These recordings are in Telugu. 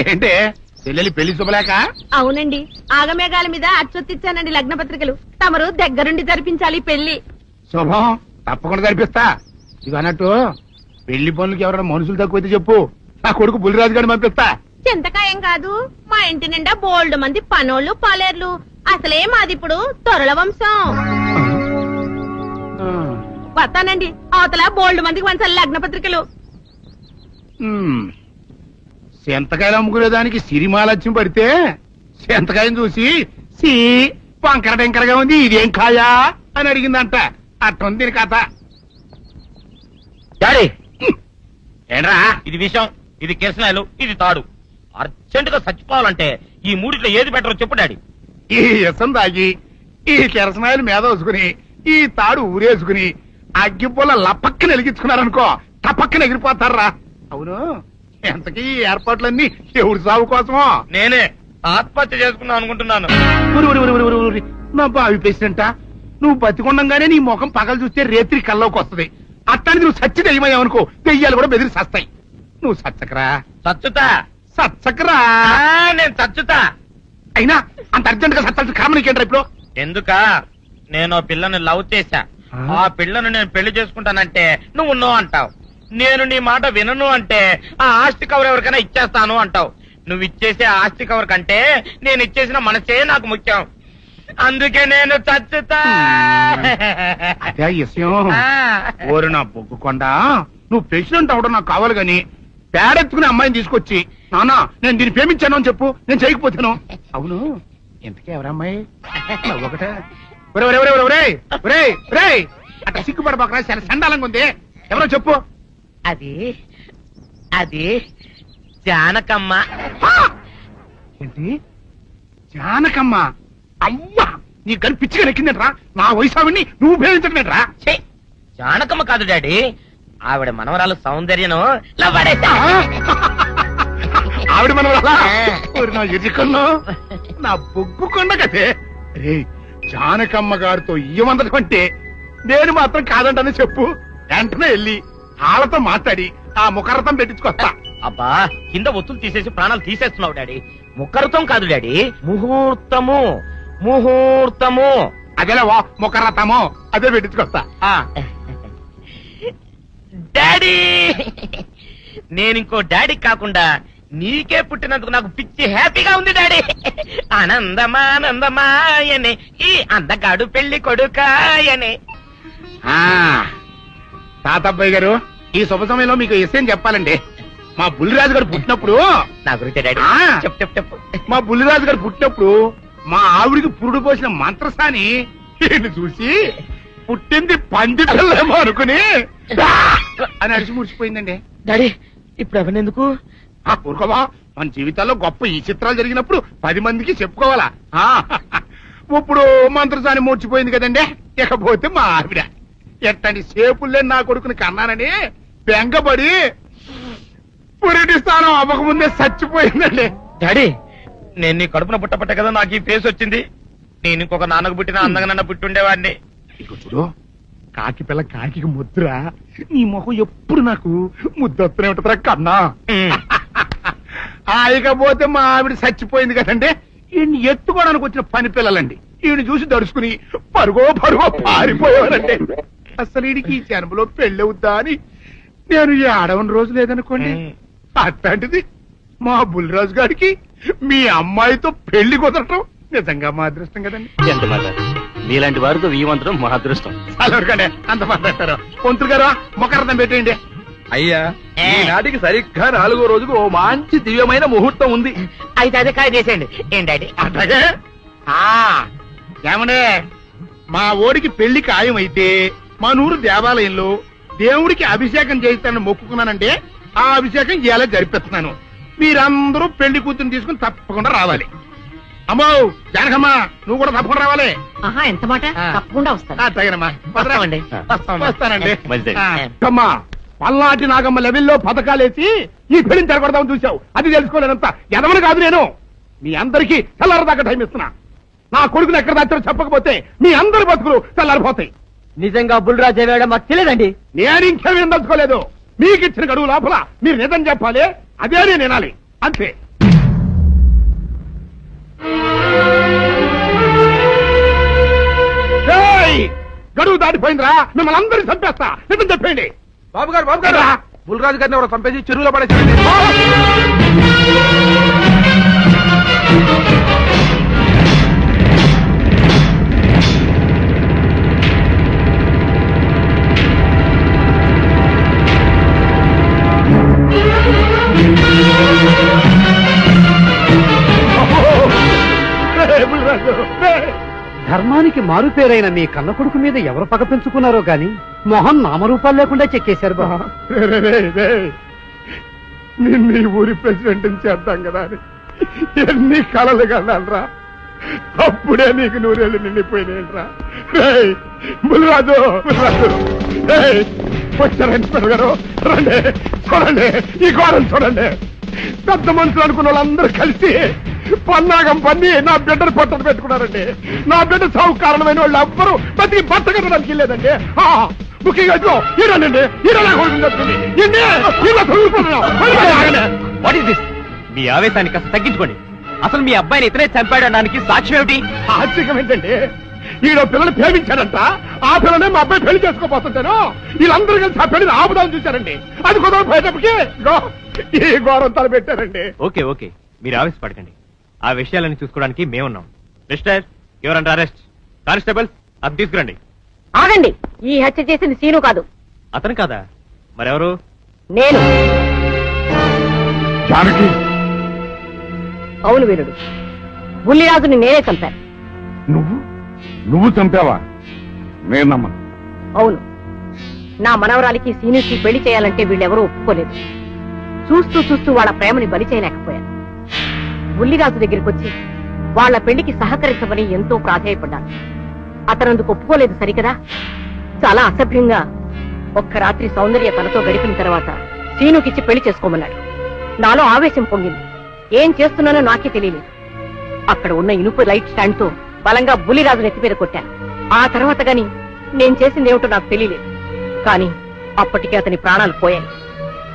ఏంటే చెల్లెలి పెళ్లి శుభలేక? అవునండి, ఆగమేఘాల మీద అచ్చొత్తిచ్చానండి లగ్న పత్రికలు. తమరు దగ్గరుండి జరిపించాలి పెళ్లి. శుభం, తప్పకుండా జరిపిస్తా. ఇవి అన్నట్టు పెళ్లి పనులకి ఎవరైనా మనుషులు తక్కువైతే చెప్పు, నా కొడుకు బుల్లిరాజు గారిని పంపిస్తా. చింతకాయం కాదు, మా ఇంటి నిండా బోల్డ్ మంది పనోళ్ళు పాలేర్లు. అసలే మాది ఇప్పుడు తొరల వంశం. వస్తానండి, అవతల బోల్డ్ మందికి వంచాలి లగ్న పత్రికలు. సెంతకాయలు అమ్ముకునేదానికి సిరిమాలత్యం పడితే సెంతకాయని చూసి సి వంకర టెంకరగా ఉంది, ఇదేం కాయా అని అడిగిందంట. అట్టుంది దీని కథ. డాడీ ఏంట్రా ఇది విషయం, ఇది కిరసనాయలు, ఇది తాడు. అర్జెంట్ గా చచ్చిపోవాలంటే ఈ మూడిట్లో ఏది బెటర్ చెప్పు డాడీ. ఈ ఇసం తాగి ఈ కిరసనాయలు మీద వేసుకుని ఈ తాడు ఊరేసుకుని అగ్గిపూల లపక్కన వెలిగించుకున్నారనుకో, టపక్కన ఎగిరిపోతారా. అవును, ఎంతకీ ఈ ఏర్పాట్లన్నీ ఎవరి సాగు కోసమో? నేనే ఆత్మహత్య చేసుకున్నాను అనుకుంటున్నాను. నా బావి పేసినంట, నువ్వు బతికొండంగానే నీ ముఖం పగలు చూస్తే రేత్రి కల్లోకి వస్తుంది. అట్టానికి నువ్వు సచ్చి దెయ్యమయ్యావనుకో, దెయ్యాలు కూడా బెదిరి సస్తాయి. నువ్వు సచ్చకరా, చచ్చుతా సచ్చకరా. నేను చచ్చుతా. అయినా అంత అర్జెంట్ గా సత్తాల్సిన కారణం నీకేంట్రా ఇప్పుడు? ఎందుక నేను పిల్లని లవ్ చేశా, ఆ పిల్లను నేను పెళ్లి చేసుకుంటానంటే నువ్వు నో అంటావు. నేను నీ మాట వినను అంటే ఆ ఆస్తి కవర్ ఎవరికైనా ఇచ్చేస్తాను అంటావు. నువ్వు ఇచ్చేసే ఆస్తి కవర్ కంటే నేను ఇచ్చేసిన మనసే నాకు ముఖ్యం. అందుకే నేను చచ్చుతా. అదే విషయం. ఓరు నా బొగ్గుకొండ, నువ్వు ప్రెసిడెంట్ అవడం నాకు కావాలి గాని పేడెత్తుకునే అమ్మాయిని తీసుకొచ్చి నానా నేను దీన్ని ప్రేమించాను అని చెప్పు, నేను చేయకపోతాను. అవును, ఎంతకే ఎవరమ్మాయి? ఒకటే అట్లా సిగ్గుపడబాకరా, చాలా సండాలంగా ఉంది. ఎవరో చెప్పు. అది అది జానకమ్మ. ఏంటి జానకమ్మ? అమ్మా, నీ గని పిచ్చిగా నెక్కిందంట్రా. నా వయసావిని నువ్వు ప్రేమించట్లేట్రా? జానకమ్మ కాదు డాడీ, ఆవిడ మనవరాలు సౌందర్యను ఆవిడ మనవరాలా? నా ఎదుకల్లో నా బొగ్గుకొండ కదే. రే, జానకమ్మ గారితో ఇయ్యమందడం అంటే నేను మాత్రం కాదంటనే చెప్పు. వెంటనే వెళ్ళి వాళ్ళతో మాట్లాడి ఆ ముఖరథం పెట్టించుకొస్తా. అబ్బా, కింద ఒత్తులు తీసేసి ప్రాణాలు తీసేస్తున్నావు డాడీ. ముఖరథం కాదు డాడీ, ముహూర్తము. ముహూర్తము అదేలా ముఖరథము, అదే పెట్టించుకొస్తా. డాడీ, నేనింకో డాడీ కాకుండా నీకే పుట్టినందుకు నాకు పిచ్చి హ్యాపీగా ఉంది డాడీ. ఆనందమానందమాయనే ఈ అందగాడు పెళ్లి కొడుకాయనే. తాతబ్బాయి గారు, ఈ శుభ సమయంలో మీకు విషయం చెప్పాలండి. మా బుల్లిరాజు గారు పుట్టినప్పుడు నా గురించి డాడీ చెప్పు. మా బుల్లిరాజు గారు పుట్టినప్పుడు మా ఆవిడికి పురుడు పోసిన మంత్రసాని చూసి పుట్టింది పందిటలేమో అనుకుని అని అడిచి ముడిచిపోయిందండి. డాడీ ఇప్పుడు అవన్నెందుకు? ఊరుకోవా, మన జీవితాల్లో గొప్ప ఈ చిత్రాలు జరిగినప్పుడు 10 మందికి చెప్పుకోవాలా. ఇప్పుడు మంత్రసాని మూర్చిపోయింది కదండి. ఇకపోతే మా ఆవిడ ఎట్టండి సేపుల్లే నా కొడుకుని కన్నానని బెంగపడి పురిటి స్థానం అవ్వకముందే చచ్చిపోయిందండి. డాడీ, నేను నీ కడుపున పుట్టపట్టే కదా నాకు ఈ ఫేస్ వచ్చింది. నేను ఇంకొక నాన్నకు పుట్టిన అందంగా నన్ను పుట్టుండేవాడిని. ఇక చూడు, కాకి పిల్ల కాకి ముద్ర, నీ మొహం ఎప్పుడు నాకు ముద్దొత్తనే ఉంటుందిరా కన్నా. ఇకపోతే మా ఆవిడ చచ్చిపోయింది కదండి. ఈయన్ని ఎత్తుకోవడానికి వచ్చిన పని పిల్లలండి ఈయన చూసి దడుచుకుని పరుగో పారిపోయేవారండి. అసలు ఈడికి ఈ జన్మలో పెళ్ళవుద్దా అని నేను ఈ ఆడవని రోజు లేదనుకోండి. అట్లాంటిది మా బుల్లిరాజు గారికి మీ అమ్మాయితో పెళ్లి కుదరటం నిజంగా మా అదృష్టం కదండి. ఎంత మాట, మీలాంటి వారితో వీయమంతరం మా అదృష్టం. అలవరకండి, అంత మాట్లాడతారు. పొంతులు గారు మొకరదం పెట్టేయండి. అయ్యా, ఈనాటికి సరిగ్గా 4వ రోజుకు ఓ మంచి దివ్యమైన ముహూర్తం ఉంది. అయితే అదే కాయ చేసేయండి. ఏం డాడీ? అట్లాగే. ఏమనే, మా ఓడికి పెళ్లి ఖాయమైతే మా నూరు దేవాలయంలో దేవుడికి అభిషేకం చేయిస్తానని మొక్కుకున్నానంటే ఆ అభిషేకం ఇలా జరిపిస్తున్నాను. మీరందరూ పెళ్లి కూతురు తీసుకుని తప్పకుండా రావాలి. అమ్మో జానకమ్మ, నువ్వు కూడా తప్పకుండా రావాలి. ఎంత మాట, తప్పకుండా వస్తాను. అట్లాగేనమ్మా, వస్తానండి. మంచిది. అమ్మా, పల్నాటి నాగమ్మ లెవెల్లో పథకాలేసి ఈ పెళ్లిని జరగొడదామని చూసావు. అది తెలుసుకోలేనంత ఎదవని కాదు నేను. మీ అందరికీ తెల్లారదాకా టైం ఇస్తున్నా. నా కొడుకుని ఎక్కడ దాచారో చెప్పకపోతే మీ అందరి బతుకులు తెల్లారిపోతాయి. నిజంగా బుల్రాజు వేయడం మాకు తెలియదండి. నేను ఇంకేమీ దలుచుకోలేదు. మీకు ఇచ్చిన గడువు లోపల మీరు నిజం చెప్పాలి, అదే నేను వినాలి, అంతే. ఏయ్! గడువు దాటిపోయిందిరా, మిమ్మల్ని అందరినీ చంపేస్తా, నిజం చెప్పండి. బాబు గారు బుల్రాజు గారిని ఎవరో చంపేసి చెరువులో పడేసి ఏయ్, బుల్రాజు, ఏయ్! ధర్మానికి మారుపేరైన మీ కన్న కొడుకు మీద ఎవరు పగ పెంచుకున్నారో గాని మొహం నామరూపాలు లేకుండా చెక్కేశారు బాబా. నిన్ను ఈ ఊరి ప్రెసిడెంట్ చేద్దాం కదా అని ఎన్ని కలలు కన్నారా, అప్పుడే నీకు నూరేళ్ళు నిండిపోయినాయిరా. బుల్రాజు వచ్చారా ఇన్స్పెక్టర్ గారు? రండి, చూడండి ఈ ఘోరం చూడండి. పెద్ద మనుషులు అనుకున్న వాళ్ళందరూ కలిసి పన్నాగం పన్ని నా బిడ్డను పొట్టను పెట్టుకున్నారండి. నా బిడ్డ సాగు కారణమైన వాళ్ళు ఎవ్వరూ బతికి బట్ట కట్టడానికి వెళ్ళలేదండి. ముఖ్యంగా ఈడనండి, మీ ఆవేశాన్ని కాస్త తగ్గించుకోండి. అసలు మీ అబ్బాయిని ఇతనే చంపాడడానికి సాక్ష్యం ఏమిటి? ఆశ్చర్యం ఏంటండి, ఈడో పిల్లలు ప్రేమించాడంట, ఆ పిల్లనే మా అబ్బాయి పెళ్లి చేసుకోపోతుంటాను. వీళ్ళందరూ కలిసి ఆ పెళ్లిని ఆపుదాన్ని చూశారండి. అది కుదరపోయేటప్పటికి ఈ ఘోరం తలపెట్టారండి. ఓకే మీరు ఆవేశపడకండి. ఆ విషయాలను చూసుకోవడానికి మేమున్నాం. Mister your under arrest. Constable అది తీసుకురండి. ఆగండి, ఈ హత్య చేసింది సీను కాదు, అతను కాదా? మరెవరు? నేను. జానకి, అవును వీరుడు, బుల్లిరాజుని నేనే చంపాను. నువ్వు చంపావా? నేను నమ్మను. అవును, నా మనవరాలికి సీనుకి పెళ్లి చేయాలంటే వీళ్ళెవరూ ఒప్పుకోలేదు. చూస్తూ చూస్తూ వాళ్ళ ప్రేమని బలి చేయలేకపోయాను. బుల్లిరాజు దగ్గరికి వచ్చి వాళ్ళ పెళ్లికి సహకరించమని ఎంతో ప్రాధేయపడ్డాను. అతనందుకు ఒప్పుకోలేదు సరికదా. చాలా అసభ్యంగా ఒక్క రాత్రి సౌందర్య తనతో గడిపిన తర్వాత సీనుకిచ్చి పెళ్లి చేసుకోమన్నాడు. నాలో ఆవేశం పొంగింది. ఏం చేస్తున్నానో నాకే తెలియలేదు. అక్కడ ఉన్న ఇనుప లైట్ స్టాండ్ తో బలంగా బుల్లిరాజు నెత్తి మీద కొట్టాను. ఆ తర్వాత గాని నేను చేసిందేమిటో నాకు తెలియలేదు. కానీ అప్పటికే అతని ప్రాణాలు పోయాయి.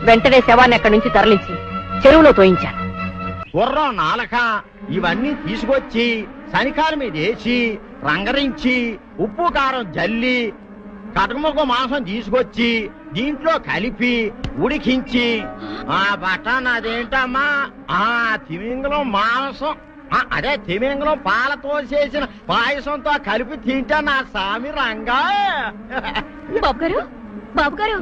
వెంటనే శవాన్ని అక్కడి నుంచి తరలించి చెరువులో తోయించాను. గుర్రం నాలక ఇవన్నీ తీసుకొచ్చి శనికాల మీద వేసి రంగరించి ఉప్పు కారం జల్లి కటకముఖ మాంసం తీసుకొచ్చి దీంట్లో కలిపి ఉడికించి ఆ బటన్ అదేంటమ్మా తిమింగలం మాంసం అదే తిమింగలం పాలతో చేసిన పాయసంతో కలిపి తింటా నా సామి రంగా. బాబు గారు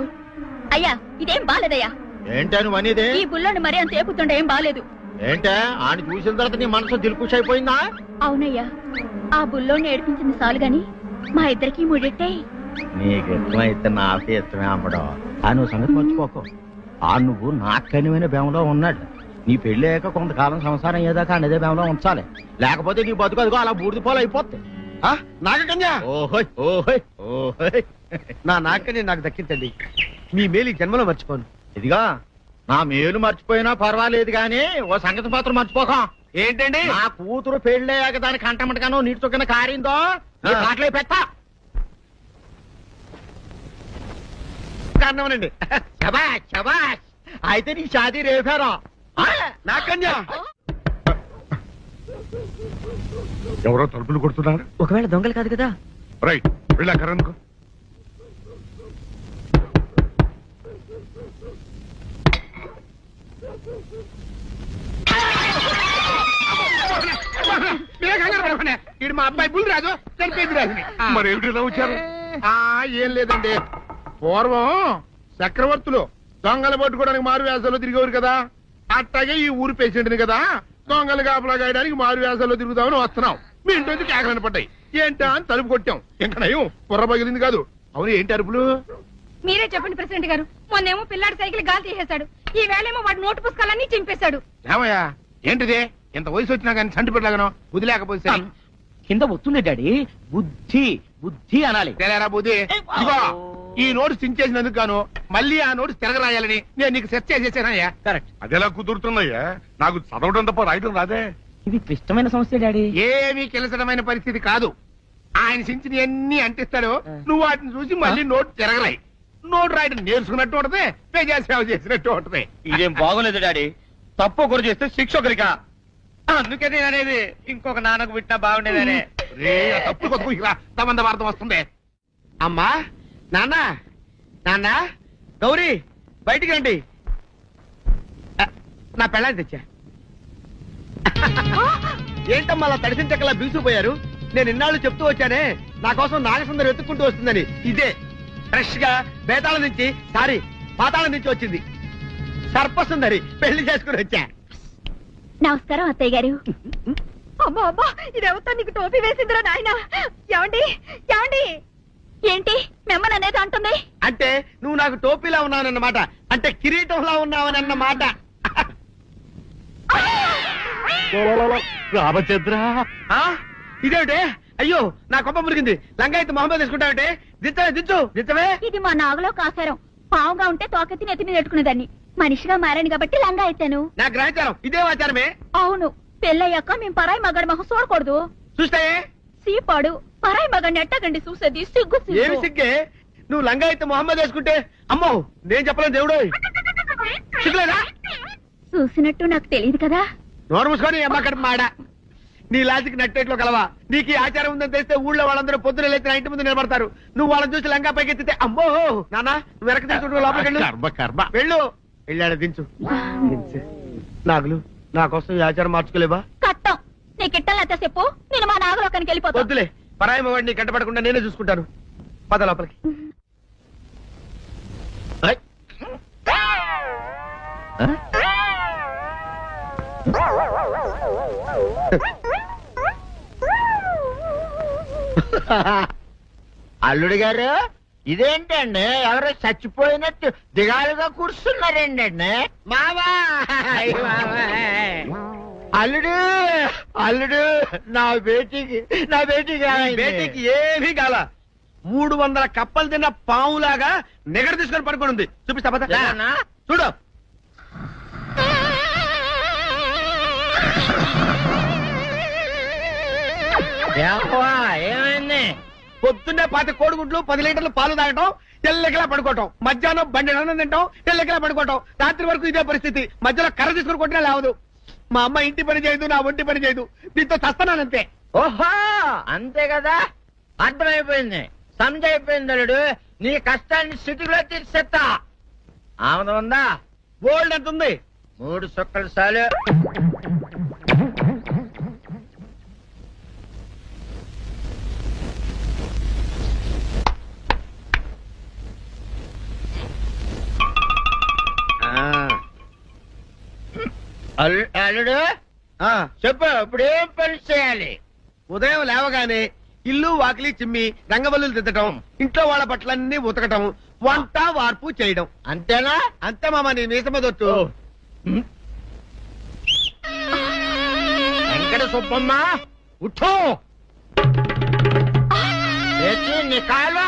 అయ్యా, ఇదేం బాలేదయ్యా. ఏంటని వనిదే? ఈ బుల్లోని మరీ అంత ఏపుతుండే ఏం బాలేదు. ఏంటే ఆయన చూసిన తర్వాత నీ మనసు దిల్కుష్ అయిపోయిందా? అవునయ్యా, ఆ బుల్లోని ఏడిపించింది చాలు గాని మా ఇద్దరికి ముడిట్టే. నీకు ఇష్టమైతే నాకే ఇష్టమే అమ్మడం. ఆ నువ్వు సంగతి మర్చిపోకు. ఆ నువ్వు నాకు కనివైన బేమలో ఉన్నాడు. నీ పెళ్లి అయ్యాక కొంతకాలం సంసారం ఏదాకా అనేదే బేమలో ఉంచాలి. లేకపోతే నీ బతుకు అదిగో అలా బూడిద పోలు అయిపోతుంది. నాగకన్యా, ఓహోయ్ ఓహోయ్ ఓహోయ్, నా నాగకన్య నాకు దక్కించండి. మీ మేలు ఈ జన్మలో మర్చిపోను. ఇదిగా నా మేలు మర్చిపోయినా పర్వాలేదు గాని ఓ సంగతి మాత్రం మర్చిపోకం. ఏంటండి? నా కూతురు పెళ్ళయ్యాక దానికి కంటమటగానో నీటి చొక్కన కారిందో నీ కాట్లే పెట్టా. కారణమనండి. శబాష్ శబాష్, అయితే నీ షాదీ రేపారా? నాగకన్యా, ఎవరో తలుపులు కొడుతున్నారు. ఒకవేళ దొంగలు కాదు కదా. రైట్, వెళ్ళాకరనుకో. ఇది మా అబ్బాయి బుల్లిరాజు చనిపోయింది రాజుని. మరి ఏమిటి ఇలా వచ్చారు? ఏం లేదండి, పూర్వం చక్రవర్తులు దొంగలు పట్టుకోవడానికి మారు వేసాల్లో తిరిగేవారు కదా. అట్టాగే ఈ ఊరు పేషెంట్ని కదా దొంగలు కాపలా గాయడానికి మారు వేసాల్లో తిరుగుదామని వస్తున్నాం. మీ ఇంటి కేకలను పడ్డాయి. ఏంటా అని తలుపు కొట్టాం. ఇంకా నయం బుర్ర పగిలింది కాదు. అవును, ఏంటి అరుపులు? మీరే చెప్పండి ప్రెసిడెంట్ గారు. మొన్నేమో పిల్లాడి సైకిల్ గాలి తీసేశాడు, ఈ వేళేమో వాడి నోటు పుస్తకాలన్నీ చింపేశాడు. ఏమయ్యా, ఏంటిదే? ఇంత వయసు వచ్చినా కానీ సంటి పెట్టలాగను వదిలేకపోతే కింద వస్తుంది డాడీ. బుద్ధి బుద్ధి అనాలి. తెలేరా బుద్ధి. ఇదిగో, ఈ నోట్స్ చించేసినందుకు గాను మళ్ళీ ఆ నోట్స్ తిరగరాయాలని నేను నీకు సెట్ చేసేసానయ్యా. కరెక్ట్. అదెలా కుదురుతున్నాయ్యా? నాకు చదవడం తప్ప రాయటం రాదే. ఇది క్లిష్టమైన సమస్య డాడీ. ఏమీ కిలసడమైన పరిస్థితి కాదు. ఆయన చించిన ఎన్ని అంటిస్తాడో నువ్వు వాటిని చూసి మళ్ళీ నోట్ తిరగరాయి. నోటు రాయడం నేర్చుకున్నట్టు ఉంటది, ప్రజాసేవ చేసినట్టు ఉంటది. ఇదేం బాగోలేదు డాడీ. తప్పు ఒకరు చేస్తే శిక్ష ఒకరికా. అందుకే నేను అనేది ఇంకొక నాన్నకు పుట్టినా బాగుండేదనే. రే, ఆ తప్పు కొద్దుకు ఇలా సంబంధ వార్త వస్తుంది. అమ్మా, నాన్న, నాన్న, గౌరీ, బయటికి రండి. నా పెళ్ళాన్ని తెచ్చా. ఏంటమ్మా అలా తడిసిన చెక్కలా బిగుసిపోయారు? నేను ఇన్నాళ్ళు చెప్తూ వచ్చానే, నా కోసం నాగసుందరం వెతుక్కుంటూ వస్తుందని. ఇదే ఫ్రెష్ గా బేతాళం నుంచి పాతాళం నుంచి వచ్చింది సర్పసుందరి. పెళ్లి చేసుకుని వచ్చా. నమస్కారం అత్తయ్య గారు. అమ్మా అమ్మా, ఇదేవతా నీకు టోపీ వేసిందిరా నాయన. ఏమండి ఏమండి, ఏంటి మిమ్మల్ని అనేది అంటుంది? అంటే నువ్వు నాకు టోపీలా ఉన్నావన్నమాట, అంటే కిరీటంలా ఉన్నావని అన్నమాట. రామచంద్ర, ఇదేమిటే? అయ్యో, నా కొప్ప మురిగింది. లంగా అయితే మొహమ్మద్ తీసుకుంటావంటే? దించవే. ఇది మా నాగలో కాసారం. పావుగా ఉంటే తోకెత్తి నెత్తి మీద పెట్టుకునేదాన్ని. మనిషిగా మారాను కాబట్టి లంగా అయితాను. నా గ్రహచారం ఇదే ఆచారమే. అవును, పెళ్ళయ్యాక మేం పరాయి మగాడి మొహం చూడకూడదు. చూస్తాయే సీపాడు పరాయి మగాడిని ఎట్టగండి చూసేది. సిగ్గు ఏమి సిగ్గే? నువ్వు లంగా అయితే మొహమ్మద్ వేసుకుంటే అమ్మో నేను చెప్పలేను దేవుడు. సిగ్గులేదా? చూసినట్టు నాకు తెలియదు కదా. నోరు మూసుకొని అమ్మకడ మాడ. నీ లాజిక్ నట్టేట్లో కలవా? నీకు ఈ ఆచారం ఉందని తెలిస్తే ఊళ్ళో వాళ్ళందరూ పొద్దున లేచి నా ఇంటి ముందు నిలబడతారు. నువ్వు వాళ్ళని చూసి లంగా పైకి ఎత్తితే అమ్మో నాన్న నువ్వు వెనక తీసుకుంటూ లోపలికి వెళ్ళు. వెళ్ళాడు దించు. నాగులు, నా కోసం ఈ ఆచారం మార్చుకోలేవా? కట్టం నీకు ఇట్టలేతే చెప్పు, నేను మా నాగలోకానికి వెళ్ళిపోతా. వద్దులే, పరాయి మవాడిని కంటపడకుండా నేనే చూసుకుంటాను. పద లోపలికి. అల్లుడు గారు, ఇదేంటండి ఎవరో చచ్చిపోయినట్టు దిగాలుగా కూర్చున్నారండి? మావా, అల్లుడు అల్లుడు, నా బేటీకి బేటీకి ఏమీ కాల. 300 కప్పలు తిన్న పావులాగా నిగడ తీసుకొని పడుకొని ఉంది. చూపిస్తా పద. చూడు. ఏమైంది? పొద్దున్నే 10 కోడిగుడ్లు 10 లీటర్లు పాలు తాగటం, తెల్లకిలా పడుకోవటం. మధ్యాహ్నం బండి అన్నం తింటాం, తెల్లకిలా పడుకోవటం. రాత్రి వరకు ఇదే పరిస్థితి. మధ్యలో కర్ర తీసుకుని కొట్టినా లేవదు. మా అమ్మ ఇంటి పని చేయదు, నా ఒంటి పని చేయదు. దీంతో చస్తానంతే. ఓహో, అంతే కదా, అర్థమైపోయింది, సమజైపోయింది. అల్లుడు, నీ కష్టాన్ని సిటీలో తీర్చేస్తా. ఆమె ఉందా? గోల్డ్ ఎంత ఉంది? 3 సుక్కలు చాలు. అల్లుడు చెప్పు, ఇప్పుడు ఏం పని చేయాలి? ఉదయం లేవగానే ఇల్లు వాకిలి చిమ్మి రంగవల్లులు దిద్దటం, ఇంట్లో వాళ్ళ బట్టలన్నీ ఉతకటం, వంట వార్పు చేయడం. అంతేనా? అంతే మామ, నీ మీసమదొట్టు. వెంకట సుబ్బమ్మ, ఉఠో, నీ కాయలు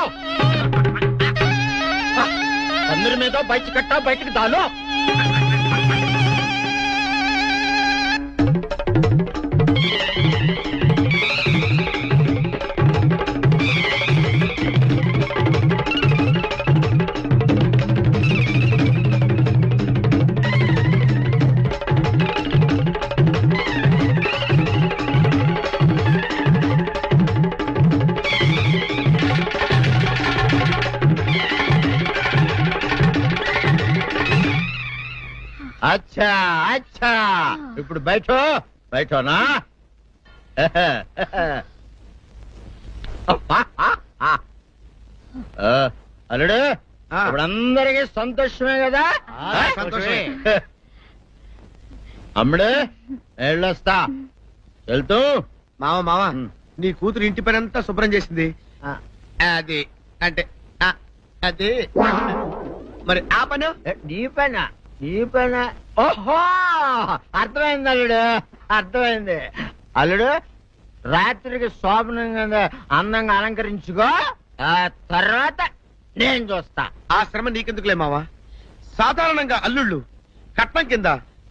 అందరి మీద బయట కట్టా, బయటకు దాలో. అచ్చా అచ్చా, ఇప్పుడు బయటనా? అల్లుడు, ఇప్పుడు అందరికీ సంతోషమే కదా? సంతోషమే. అమ్ముడు, వెళ్ళొస్తా. వెళ్తూ మామ నీ కూతురు ఇంటి పని అంతా శుభ్రం చేసింది. అది అంటే అది మరి ఆ పని నీ పైన. ఓహో, అర్థమైంది అల్లుడు, అర్థమైంది. అల్లుడు, రాత్రికి శోభనంగా అందంగా అలంకరించుకో, ఆ తర్వాత నేను చూస్తా. ఆ శ్రమ నీకెందుకులే మావా. సాధారణంగా అల్లుళ్ళు కట్నం కింద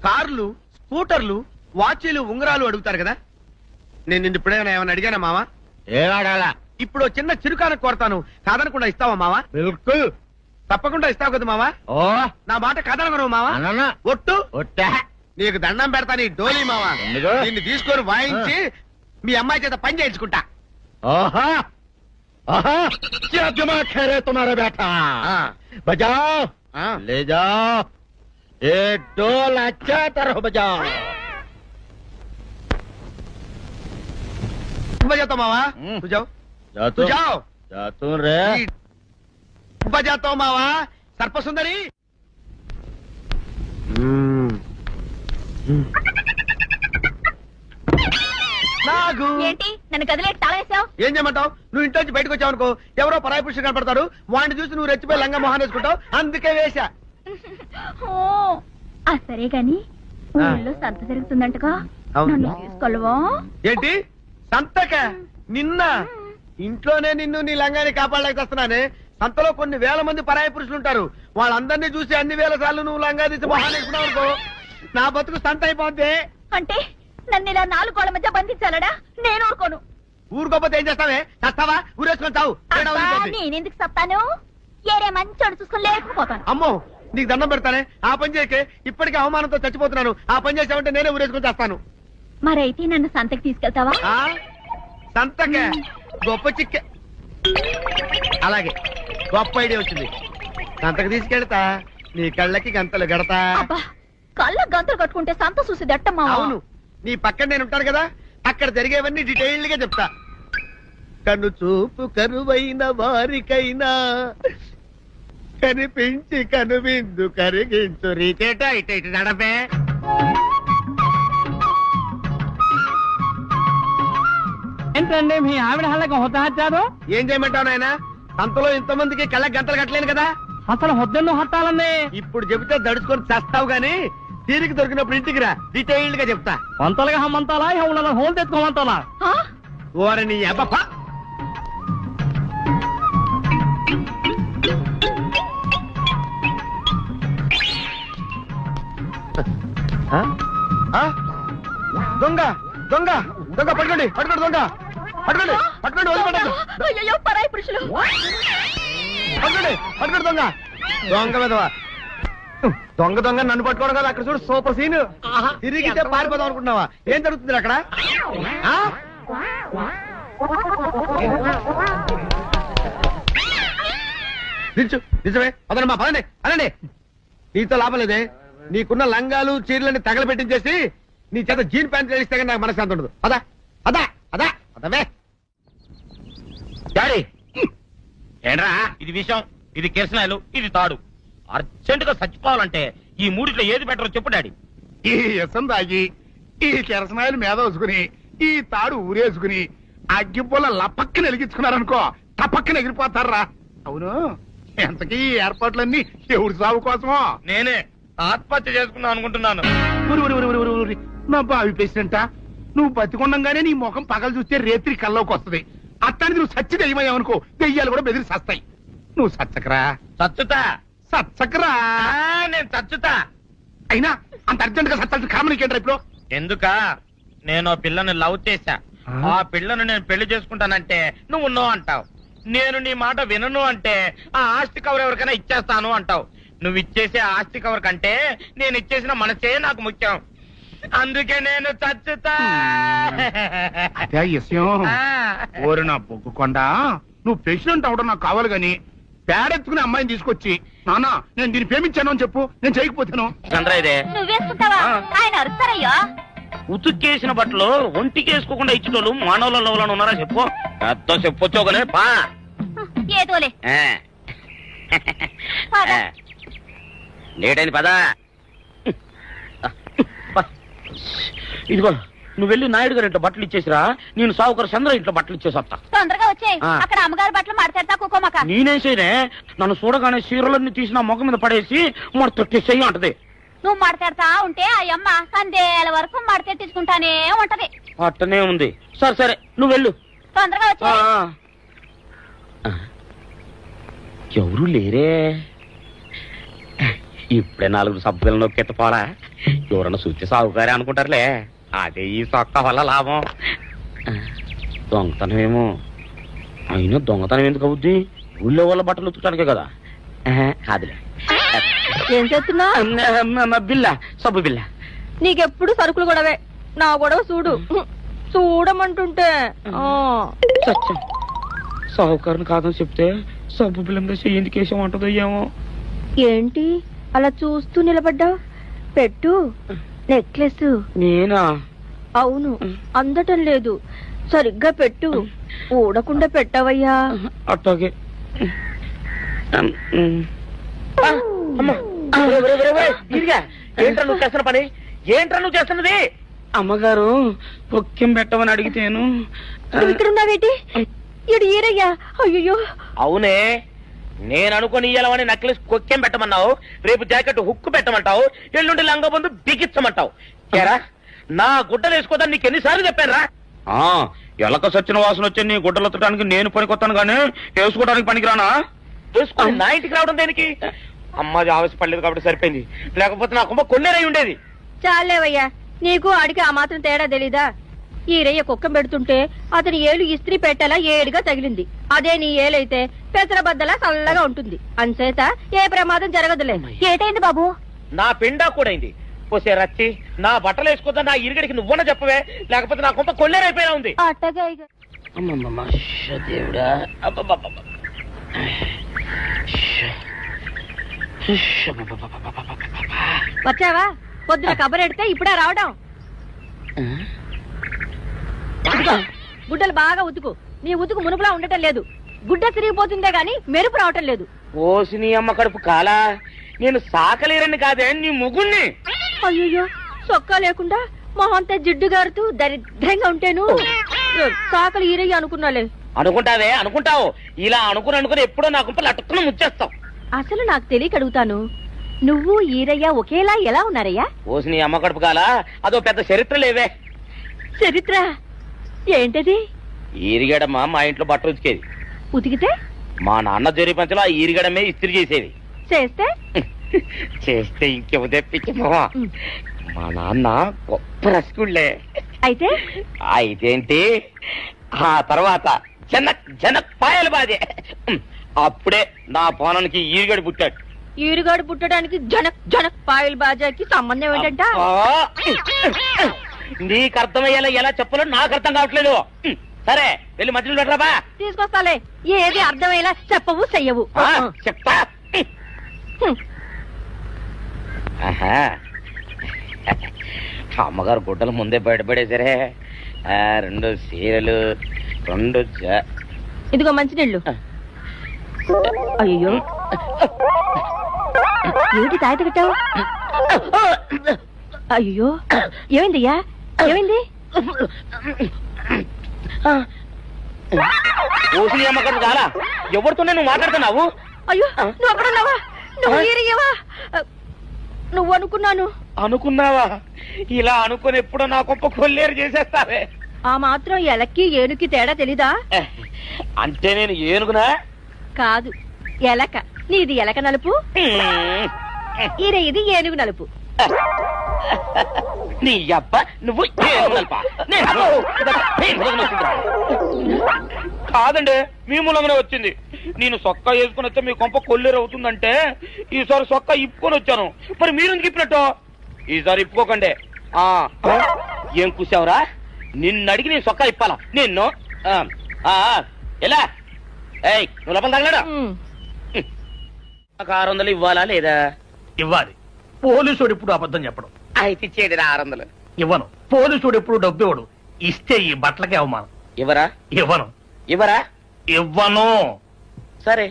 కార్లు, స్కూటర్లు, వాచీలు, ఉంగరాలు అడుగుతారు కదా. నేను నిన్ను ఇప్పుడేమైనా ఏమైనా అడిగానా మావా? ఏవాడాలా? ఇప్పుడు చిన్న చిరుకాన కోరతాను, కాదనకుండా ఇస్తావా మావా? బిల్కుల్. తప్పకుండా ఇస్తావు కదా మావా? ఓ నా మాట కదలగను మావా. అన్న ఒట్టు ఒట్టా నీకు దండం పెడతా నీ డోలీ మావా. ఎందుకు? దీన్ని తీసుకొని వాయించి మీ అమ్మాయి చేత పని చేయించుకుంటా. ఓహా ఓహా क्या दिमाग है रे तुम्हारा बेटा बजाओ ले जाओ ये डोल अच्छा तरह बजाओ बजाता मावा तू जाओ तू जाओ जातू रे बजाता मावा सर्पसुंदरी. నాగు ఏంటి నన్ను గదిలేటి తాళేసావు? ఏం చేయమంటావు? నువ్వు ఇంట్లో నుంచి బయటకు వచ్చావు అనుకో, ఎవరో పరాయి పురుషులు కనపడతారు, వాడిని చూసి నువ్వు రెచ్చిపోయి లంగా మొహాన్ని వేసుకుంటావు, అందుకే వేశా. సరే గాని ఊళ్ళో సంత జరుగుతుందంటగా, అవును. నన్ను తీసుకెళ్ళవా? ఏంటి సంతక? నిన్న ఇంట్లోనే నిన్ను నీ లంగాన్ని కాపాడలేక వస్తున్నానే. సంతలో కొన్ని వేల మంది పరాయి పురుషులు ఉంటారు, వాళ్ళందరినీ చూసి అన్ని వేల సార్లు నువ్వు లంగా తీసి మొహాన్ని వేసుకున్నావు అనుకో, నా బతుకు సంత అయిపోద్ది. అంటే నన్ను ఇలా 4 గోళ్ల మధ్య బంధించాలడా? నేను ఊరుకోను. ఊరుకోపోతే ఏం చేస్తావే? చస్తావా? ఊరేసుకొని చావు. నేనెందుకు చెప్తాను? ఏరే మంచోడు చూసుకుని లేకపోతాను. అమ్మో నీకు దండం పెడతానే, ఆ పని చేయకే. ఇప్పటికే అవమానంతో చచ్చిపోతున్నాను, ఆ పని చేసావంటే నేనే ఊరేసుకొని చేస్తాను. మరైతే నన్ను సంతకి తీసుకెళ్తావా? సంతకే గొప్ప చిక్కే. అలాగే గొప్ప ఐడియా వచ్చింది. సంతకు తీసుకెళ్తా, నీ కళ్ళకి గంతలు గడతా. అబ్బా, కళ్ళ గంతులు కట్టుకుంటే సంత చూసి దట్టమ్మా. అవును, నీ పక్కన నేను ఉంటాను కదా, అక్కడ జరిగేవన్నీ డీటెయిల్డ్ గా చెప్తా. కను చూపు కనువైన వారికైనా కనిపించి కనువిందు కరిగించు రీచేట ఇట ఇటు నడపే. ఏంటండి మీ ఆవిడ హల్లకి హొత్తాచారు? ఏం చేయమంటావు నాయన? సంతలో ఇంతమందికి కళ్ళకి గంటలు కట్టలేను కదా. అసలు హొద్దెన్ను హత్తాలండి. ఇప్పుడు చెబితే దడుచుకొని చేస్తావు గాని, తీరికి దొరికినప్పుడు ఇంటికి రా, డీటెయిల్డ్ గా చెప్తా. వంతలుగా హమ్మంతాలా ఇవాళ హోల్ తెచ్చుకోమంతాలా? ఆ? ఓర నీ అబ్బ. దొంగ దొంగ దొంగ పట్టుకోండి పట్టుకోండి దొంగ పట్టుకోండి పట్టుకోండి వదిలిపెట్టండి. అయ్యయ్యో, పరాయి పురుషులు. పట్టుకోండి పట్టుకోండి దొంగ దొంగ విధవా. దొంగ దొంగ నన్ను పట్టుకోవడం కదా, అక్కడ చూడు సూపర్ సీన్. తిరిగితే పారిపోదాం అనుకుంటున్నావా? ఏం జరుగుతుంది అక్కడ? నిల్చు నిజమే. అదనమ్మా పదండి అనండి. నీతో లాభం లేదే, నీకున్న లంగాలు చీరలని తగలబెట్టించేసి నీ చేత జీన్ ప్యాంట్ వేస్తే కానీ నాకు మనశ్శాంతి ఉండదు. అదా అదా అదా అదవే డాడీ ఏంట్రా ఇది విషయం, ఇది కిరసనాయలు, ఇది తాడు. అర్జెంట్ గా చచ్చిపోవాలంటే ఈ మూడిట్లో ఏది బెటర్ చెప్పు డాడీ. ఈ యసం తాగి ఈ కిరసనాయలు మీద వేసుకుని ఈ తాడు ఊరేసుకుని అగ్గిపూల లపక్కన వెలిగించుకున్నారనుకో, టపక్కన ఎగిరిపోతారా. అవును, ఎంతకీ ఈ ఏర్పాట్లన్నీ ఎవరి సాగు కోసమో? నేనే ఆత్మహత్య చేసుకుందాం అనుకుంటున్నాను. ఊరి ఊరి ఊరి ఊరి ఊరి నా బావి పేసినంట. నువ్వు బతికొండంగానే నీ ముఖం పగలు చూస్తే రేత్రి కల్లోకి వస్తుంది. అత్తానికి నువ్వు సచ్చి దెయ్యమయ్యావనుకో, దెయ్యాలు కూడా బెదిరి సస్తాయి. నువ్వు సచ్చకరా చచ్చుతా సచ్చకరా. నేను చచ్చుతా. అయినా అంత అర్జెంట్ గా సత్తాల్సిన కారణం నీకేంట్రా ఇప్పుడు? ఎందుక నేను పిల్లని లవ్ చేశా, ఆ పిల్లను నేను పెళ్లి చేసుకుంటానంటే నువ్వు నో అంటావు. నేను నీ మాట వినను అంటే ఆ ఆస్తి కవర్ ఎవరికైనా ఇచ్చేస్తాను అంటావు. నువ్వు ఇచ్చేసే ఆస్తి కవర్ కంటే నేను ఇచ్చేసిన మనసే నాకు ముఖ్యం. అందుకే నేను చచ్చుతా. అదే విషయం. ఓరి నా బొగ్గుకొండ, నువ్వు ప్రెసిడెంట్ అవడం నాకు కావాలి గాని పేడెత్తుకునే అమ్మాయిని తీసుకొచ్చి నానా నేను దీన్ని ప్రేమించాను అని చెప్పు, నేను చేయకపోతాను. చంద్రయ్యదే నువ్వేసుకుంటావా? ఆయన అరుస్తారయ్యో. ఉతుక్కేసిన బట్టలు ఒంటికి వేసుకోకుండా ఇచ్చేటోళ్ళు మానవులలో ఉన్నారా చెప్పు. పెద్ద చెప్పొచ్చోగలే పా. ఏదోలే. లేటైంది పదా. ఇదిగో నువ్వు వెళ్ళి నాయుడు గారి ఇంట్లో బట్టలు ఇచ్చేసిరా, నేను సావుకర్ చంద్ర ఇంట్లో బట్టలు ఇచ్చేసొస్తా. తొందరగా వచ్చేయ్. ఆ. అక్కడ అమ్మగారు బట్టలు మాడతాడతా కుకోమక. నేనేం చేయనే, నన్ను చూడగానే చీరలన్నీ తీసి నా ముఖం మీద పడేసి మడతెట్టేసేయి అంటది. నువ్వు మాడతాడతా ఉంటే ఆ అమ్మ సందేల వరకు మాడతెట్టించుకుంటానే ఉంటది. అట్టనే ఉంది. సరే సరే నువ్వు వెళ్ళు. తొందరగా వచ్చే. ఎవరు లేరే, ఇప్పుడే 4 సభ్యులను నొక్కెత్తపోరా. ఎవరన్నా చూస్తే సాగుకారే అనుకుంటారులే. అదే ఈ సొక్క వల్ల లాభం. దొంగతనం ఏమో. అయినా దొంగతనం ఎందుకు అవుద్ది? ఊళ్ళో వాళ్ళ బట్టలు ఉతుకడానికే కదా. కాదులే ఏం చేస్తున్నా బిల్ల సబ్బు బిల్ల. నీకెప్పుడు సరుకులు గొడవే. నా గొడవ చూడు. చూడమంటుంటే సత్యం సాహుకారుని కాదని చెప్తే సబ్బు బిల్ల మీద ఎందుకు వేసాం అంటదో ఏమో. ఏంటి అలా చూస్తూ నిలబడ్డా? పెట్టు నెక్లెస్. నేనా? అవును, అందటం లేదు. సరిగ్గా పెట్టు. ఊడకుండా పెట్టవయ్యా. అట్టాగే. ఏంట్రా నువ్వు చేస్తున్న పని? ఏంట్రా నువ్వు చేస్తున్నది? అమ్మగారు పొక్కెం పెట్టమని అడిగితేను. నువ్వు ఇక్కడ ఉన్నావేటి? ఇడు ఈరయ్యా. అయ్యో. అవునే, నేను అనుకుని ఇయ్యాలని నక్లెస్ కొక్కెం పెట్టమన్నావు, రేపు జాకెట్ హుక్కు పెట్టమంటావు, ఎల్లుండి లంగబందు బిగించమంటావు. ఏరా నా గుడ్డలు వేసుకోదాన్ని నీకు ఎన్నిసార్లు చెప్పానురా? ఎలక సచ్చిన వాసన వచ్చి నీ గుడ్డలు ఎత్తడానికి నేను పనికొత్తాను గానీ వేసుకోవడానికి పనికిరానా? వేసుకుని నా ఇంటికి రావడం దేనికి? అమ్మాది ఆవేశపడలేదు కాబట్టి సరిపోయింది, లేకపోతే నా కుమ్మ కొన్నేరై ఉండేది. చాలేవయ్యా, నీకు ఆడికి ఆ మాత్రం తేడా తెలీదా? ఈరయ్య కుక్కం పెడుతుంటే అతని ఏలు ఇస్త్రీ పెట్టేలా ఏడుగా తగిలింది. అదే నీ ఏలైతే పెసరబద్దలా చల్లగా ఉంటుంది. అంచేత ఏ ప్రమాదం జరగదులే. ఏటైంది బాబు? నా పిండా కూడైంది. పోసే రచ్చి, నా బట్టలు వేసుకోద్దా నా ఇరుగడికి నువ్వన చెప్పవే, లేకపోతే నా కొంత కొల్లేరైపోయినా ఉంది. దేవుడా, వచ్చావా? పొద్దున కబరెడితే ఇప్పుడే రావడం. గుడ్డలు బాగా ఉతుకు. నీ ఉతుకు మునుపులా ఉండటం లేదు. గుడ్డ తిరిగిపోతుందే గాని మెరుపు రావటం లేదు. ఓసి నీ అమ్మ కడుపు కాలా, నేను సాకలేరని కాదే నీ ముగుణ్ణి. అయ్యో, సొక్కా లేకుండా మొహంతా జిడ్డు గారుతూ దరిద్రంగా ఉంటేను సాకలు ఈరయ్య అనుకున్నాలే. అనుకుంటావే, అనుకుంటావు. ఇలా అనుకుని ఎప్పుడో నా గుంపలు అటుక్కుని ముచ్చేస్తావు. అసలు నాకు తెలియక అడుగుతాను, నువ్వు ఈరయ్య ఒకేలా ఎలా ఉన్నారయ్యా? ఓసి నీ అమ్మ కడుపు కాలా, అదో పెద్ద చరిత్ర లేవే. చరిత్ర ఏంటది? ఈరిగడమ్మ మా ఇంట్లో బట్ట ఉతికేది. ఉతికితే మా నాన్న జరి పంచలో ఆ ఈరిగడమే ఇస్త్రీ చేసేది. చేస్తే చేస్తే ఇంకేమో తెప్పించమా. మా నాన్న గొప్ప రసికుళ్ళే. అయితే అయితేంటి, ఆ తర్వాత జనక్ పాయలు బాధే. అప్పుడే నా పోనానికి ఈరిగడి పుట్టాడు. ఈరుగాడు పుట్టడానికి జనక్ జనక్ పాయల్ బాజాకి సంబంధం ఏంటంట? నీకు అర్థమయ్యేలా ఎలా చెప్పాలో నాకు అర్థం కావట్లేదు. సరే వెళ్ళి మధ్యలో పెట్టరాబా. తీసుకొస్తాలే. ఏది అర్థమయ్యేలా చెప్పవు చెయ్యవు. చెప్తా. అమ్మగారు గుడ్డలు ముందే బయటపడేసరే. 2 చీరలు, 2 ఇదిగో మంచినీళ్ళు. అయ్యో, ఏంటి తాయిత కట్టావు? అయ్యో, ఏమైందయ్యా? ఏమైంది? ఓసి అమ్మగారు చాలా ఎవరితోనే నువ్వు మాట్లాడుతున్నావు? అయ్యో, నువ్వు అక్కడున్నావా? నువ్వు ఈరయ్యవా? నువ్వు అనుకున్నావా? ఇలా అనుకుని ఎప్పుడో నా గొప్ప కొల్లేరు చేసేస్తావే. ఆ మాత్రం ఎలక్కి ఏనుకి తేడా తెలీదా? అంటే నేను ఏనుగునా? కాదు, ఎలక. నీది ఎలక నలుపు, ఇది ఏనుగు నలుపు. నీ అబ్బ నువ్వు కాదండి, మీ మూలంగానే వచ్చింది. నేను సొక్కా వేసుకుని వచ్చా మీ కొంప కొల్లేరు అవుతుందంటే ఈసారి సొక్కా ఇప్పుకొని వచ్చాను. మరి మీరు ఎందుకు ఇప్పినట్టు? ఈసారి ఇప్పుకోకండి. ఏం కూసావురా? నిన్ను అడిగి నేను సొక్కా ఇప్పాలా? నిన్ను ఎలా? నువ్వు లోపల తగలడా? నాకు 600 ఇవ్వాలా లేదా? ఇవ్వాలి. పోలీసుడు ఇప్పుడు అబద్ధం చెప్పడం. అయితే ఇచ్చేది 600. ఇవ్వను. పోలీసుడు ఎప్పుడు డబ్బు ఇవ్వడు. ఇస్తే ఈ బట్టలకే అవమానం. ఇవ్వరా? ఇవ్వను. సరే.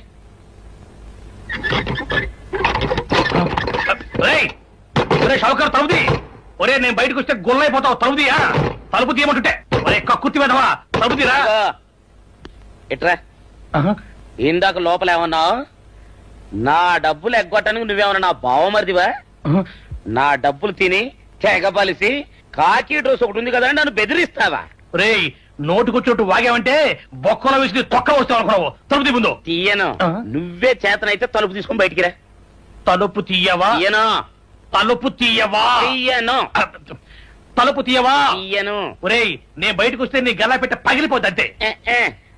షౌకర్ తలుపుది. ఒరే, నేను బయటకు వస్తే గొల్లైపోతావు. తలుపుదియా? తలుపు తీయమంటుంటే ఒరే కక్కుర్తి వెధవా, తలుపుదిరా. ఎట్రా ఇందాక లోపల ఏమన్నావు? నా డబ్బులు ఎగ్గొట్టడానికి నువ్వేమన్నా నా బావమరిదివా? నా డబ్బులు తిని తెగబలిసి కాకి డ్రెస్ ఒకటి ఉంది కదా నన్ను బెదిరిస్తావా? రే, నోటుకొచ్చోటు వాగావంటే బొక్కలో వేసి తొక్క వస్తావు అనుకున్నావు. తలుపు తీ ముందు. తీయను. నువ్వే చేతనైతే తలుపు తీసుకుని బయటికి రా. తలుపు తీయవా? తలుపు తీయను. తలుపు తీయవా? తీయను. ఒరేయ్, నేను బయటకు వస్తే నీ గల్లా పెట్ట పగిలిపోద్ది అంతే.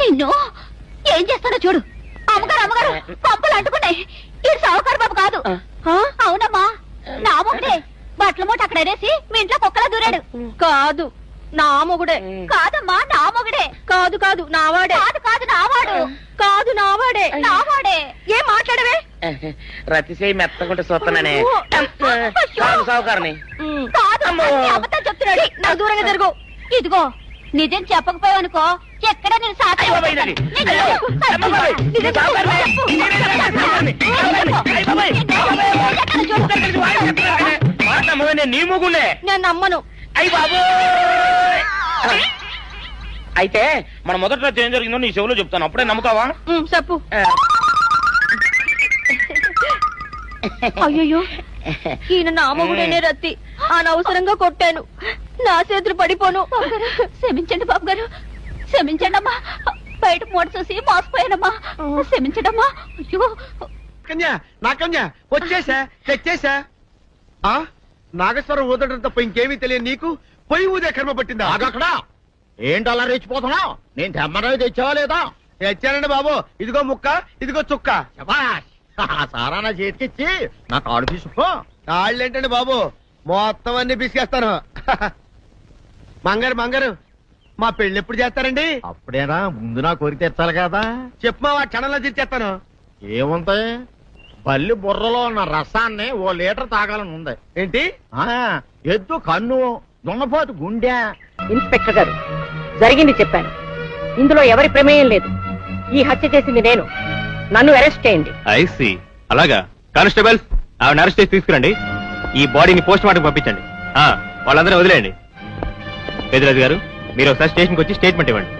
నిన్ను ఏం చేస్తాడో చూడు. అమ్మగారు అమ్మగారు పంపలు అంటుకున్నాయి. ఇది సావుకారు బాబు కాదు. అవునమ్మా, నా మొగుడే బట్టల మూట అక్కడ వేసి మీ ఇంట్లో కుక్కలా దూరాడు. కాదు, నా మొగుడే. కాదమ్మా, నా మొగుడే. కాదు కాదు, నావాడే. కాదు కాదు, నావాడు. కాదు, నావాడే. నావాడే. ఏం మాట్లాడవే? రతిసేయి మెత్తకుంటే చూస్తున్నానే సావుకారని. కాదు, అన్ని అబద్ధాలు చెప్తున్నాడు. నాకు దూరంగా జరుగు. ఇదిగో, నిజం చెప్పకపోయావనుకో ఎక్కడ నేను నీ ముగుండే నేను నమ్మను. అయ్యి బాబు. అయితే మన మొదట్లో ఏం జరిగిందో నీ చెవులో చెప్తాను, అప్పుడే నమ్ముతావా? చెప్పు. అయ్యో, ఈయన నా మొగుడేనే రత్తి. అనవసరంగా కొట్టాను. నా చేతులు పడిపోను. క్షమించండి బాబు గారు, క్షమించండి అమ్మా. బయట మూట చూసి మోసపోయానమ్మా. క్షమించడమ్మా. అయ్యో, కన్యా, నా కన్యా వచ్చేసా, తెచ్చేసా. నాగేశ్వరం ఊదడం తప్ప ఇంకేమీ తెలియదు నీకు. పొయ్యి ఊదే కర్మ పట్టిందా? అక్కడ ఏంటి అలా రెచ్చిపోతున్నావు? నేను తెమ్మనవి తెచ్చావా లేదా? తెచ్చానండి బాబు. ఇదిగో ముక్క, ఇదిగో చుక్క. సారా నా చేతికిచ్చి నా కాడు తీసుకో. తాళ్ళేంటండి బాబు, మొత్తం అన్ని బిసికేస్తాను. మంగారు మంగారు, మా పెళ్లి ఎప్పుడు చేస్తారండి? అప్పుడేనా, ముందు నా కోరిక తెచ్చాలి కదా. చెప్పు మా క్షణంలో తీర్చేస్తాను. ఏముంటాయి, బల్లి బుర్రలో ఉన్న రసాన్ని ఓ లీటర్ తాగాలని ఉంది. ఏంటి? ఎద్దు కన్ను, దున్నపోతు గుండె. ఇన్స్పెక్టర్ గారు, జరిగింది చెప్పాను. ఇందులో ఎవరి ప్రమేయం లేదు. ఈ హత్య చేసింది నేను. నన్ను అరెస్ట్ చేయండి. ఐసి అలాగా. కానిస్టేబుల్స్, ఆవిడ అరెస్ట్ చేసి తీసుకురండి. ఈ బాడీని పోస్ట్ మార్టం పంపించండి. వాళ్ళందరూ వదిలేయండి. పెద్దరాజు గారు, మీరు ఒకసారి స్టేషన్కి వచ్చి స్టేట్మెంట్ ఇవ్వండి.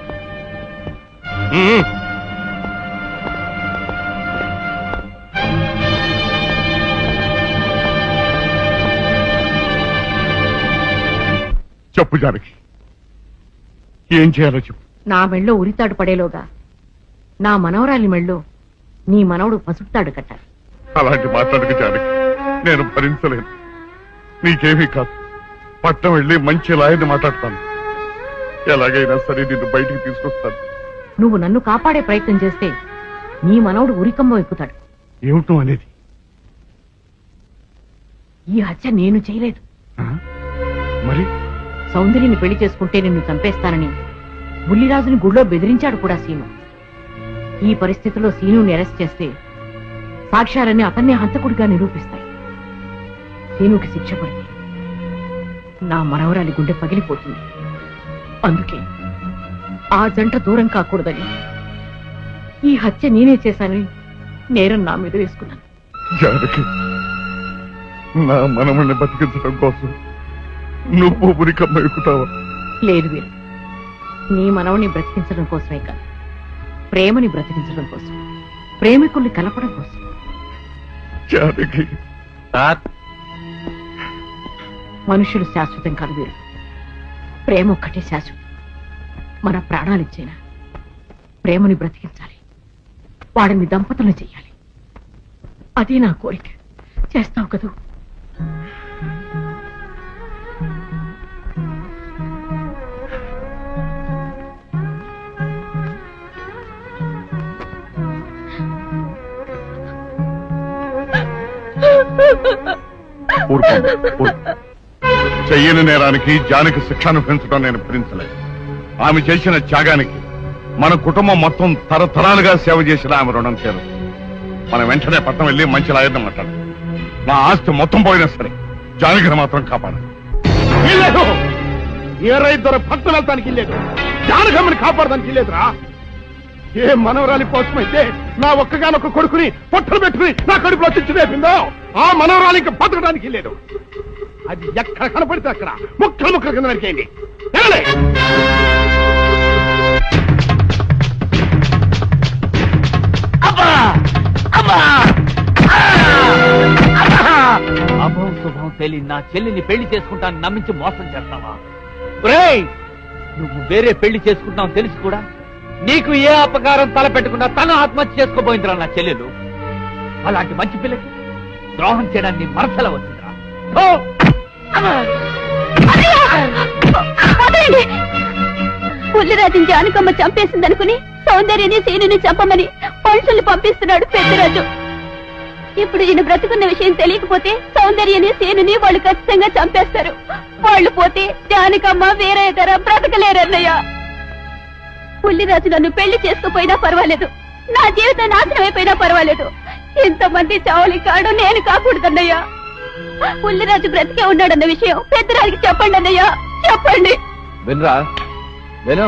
చెప్పు జానకి, ఏం చేయాలో చెప్పు. నా మెళ్ళో ఉరితాడు పడేలోగా నా మనవరాలి మెళ్ళో నీ మనవడు పసుపుతాడు కట్టాలి. అలాంటి మాట్లాడక జానకి, నేను భరించలేను. నీకేమీ కాదు, పట్నం వెళ్ళి మంచి లాయర్ని మాట్లాడతాను. ఎలాగైనా సరే నిన్ను బయటికి తీసుకొస్తాను. నువ్వు నన్ను కాపాడే ప్రయత్నం చేస్తే నీ మనవడు ఉరికమ్మ ఎక్కుతాడు. ఏమిటో అనేది? ఈ హత్య నేను చేయలేదు. మరి సౌందర్యని పెళ్లి చేసుకుంటే నిన్ను చంపేస్తానని బుల్లిరాజుని గుళ్ళో బెదిరించాడు కూడా సీను. ఈ పరిస్థితిలో సీనుని అరెస్ట్ చేస్తే సాక్ష్యాలన్నీ అతన్నే హంతకుడిగా నిరూపిస్తాయి. సీనుకి శిక్ష పడితే నా మనవరాలి గుండె పగిలిపోతుంది. అందుకే ఆ జంట దూరం కాకూడదని ఈ హత్య నేనే చేశానని నేరం నా మీద వేసుకున్నాను. జానకి, నా మనమని బతికించడం కోసం నువ్వు ఉరికమ్మ ఎక్కుతావా? లేదు వీరు, నీ మనవని బ్రతికించడం కోసమే కాదు, ప్రేమని బ్రతికించడం కోసం, ప్రేమికుల్ని కలపడం కోసం. జానకి, మనుషులు శాశ్వతం కాదు వీరు, ప్రేమ ఒక్కటే శాశ్వతం. మన ప్రాణాలిచ్చేనా ప్రేమని బ్రతికించాలి, వాడిని దంపతులు చెయ్యాలి. అదే నా కోరిక. చేస్తావు కదూ? చెయ్యని నేరానికి జానకి శిక్ష అనుభవించడం నేను భరించలేదు. ఆమె చేసిన త్యాగానికి మన కుటుంబం మొత్తం తరతరాలుగా సేవ చేసిన ఆమె రుణం చేరు. మనం వెంటనే పట్టణం వెళ్ళి మంచి లాయర్ని మాట్లాడు. నా ఆస్తి మొత్తం పోయినా సరే జానకిని మాత్రం కాపాడు. ఏ రైతు పట్టణం వెళ్తానికి లేదు, జానకమ్మని కాపాడడానికి లేదురా. ఏ మనవరాలి కోసమైతే నా ఒక్కగానొక్క కొడుకుని పొట్టలు పెట్టుకుని నా కడుపులో తెచ్చి వేపిందో, ఆ మనవరాలి ఇంకా బతకడానికి లేదు. అది ఎక్కడ కనపడితే అక్కడ ముక్కలు ముక్కలు కింద నరికేయండి. అభం శుభం తెలియని నా చెల్లిని పెళ్లి చేసుకుంటాను నమ్మించి మోసం చేస్తావా? నువ్వు వేరే పెళ్లి చేసుకుంటావు తెలిసి కూడా నీకు ఏ అపకారం తలపెట్టకుండా తన ఆత్మహత్య చేసుకోబోయిందిరా నా చెల్లెలు. అలాంటి మంచి పిల్లకి ద్రోహం చేయడానికి మనసల వచ్చిందిరా. వదిలేయండి. పుల్లిరాజుని జానకమ్మ చంపేసిందనుకుని సౌందర్యని సీనుని చంపమని మనుషుల్ని పంపిస్తున్నాడు పెద్దరాజు. ఇప్పుడు ఈయన బ్రతుకున్న విషయం తెలియకపోతే సౌందర్యని సీనుని వాళ్ళు ఖచ్చితంగా చంపేస్తారు. వాళ్ళు పోతే జానకమ్మ వేరే ధర బ్రతకలేరన్నయ్య. పుల్లిరాజు నన్ను పెళ్లి చేసుకోపోయినా పర్వాలేదు, నా జీవితం నాశనం అయిపోయినా పర్వాలేదు, ఇంతమంది చావలి కాడు నేను కాకూడదన్నయ్యా. పుల్లిరాజు బ్రతికే ఉన్నాడన్న విషయం పెద్దరాజుకి చెప్పండి అన్నయ్య, చెప్పండి. వినరా విను,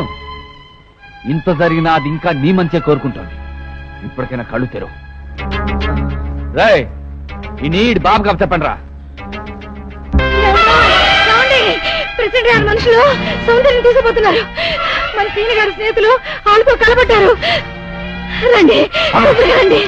ఇంత జరిగినా అది ఇంకా నీ మంచిగా కోరుకుంటోంది. ఇప్పటికైనా కళ్ళు తెరవు. రేయ్, ఈ నీడ్ బాబు కాబట్టి చెప్పండి రా. ప్రెసిడెంట్ గారి మనుషులు సౌందర్యం తీసుకుపోతున్నారు. మన సీని గారి స్నేహితులు వాళ్ళతో కలబడ్డారు. రండి రండి.